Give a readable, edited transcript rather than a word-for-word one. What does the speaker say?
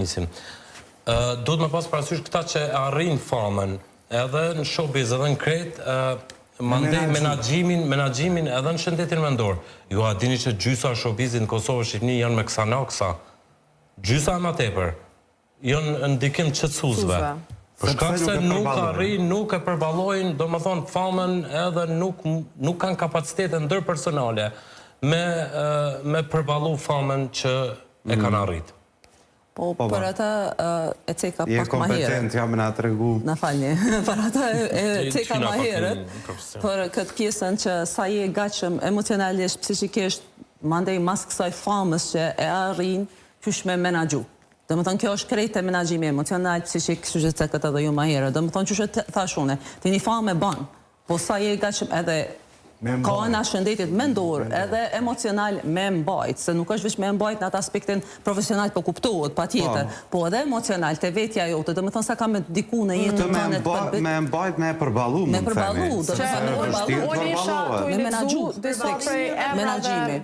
Nisim. Do të më pas parasysh këta që arrin famën edhe në showbiz edhe në kret, mandej menaxhimin edhe në shëndetin mendor. Ju a dini që gjysa e showbizit në Kosovë Shqipëni janë me Xanaxa. Gjysa më tepër. Janë ndikim qetësuesve. Për shkak se nuk arrin, nuk e përballojnë, domethënë famën edhe nuk kanë kapacitete ndërpersonale me përballu famën që e kanë arrit. Po, për ata e ceka pak ma herët. Je kompetent, jam në atë regu. Në falni, për ata e ceka ma herët, për këtë pjesën që sa je gatshëm emocionalisht, psikikisht, mandej mas kësaj famës që e arrin, qysh me menaxhu. Dhe më thonë, kjo është krejt e menaxhimi emocional, psikik, që që këtë edhe ju ma herët. Dhe më thonë, qysh e thashune, ti një famë e banë, po sa je gatshëm edhe ka ana shëndetit mendor edhe emocional me mbajt, se nuk është veç me mbajt në atë aspektin profesional po kuptohet, pa tjetër, po edhe emocional, të vetja jote, dhe me thonë sa ka me diku në jetë në kanë të përbit. Me mbajt me përbalu, më të themi. Me përbalu, me menaxhu, menaxhimi.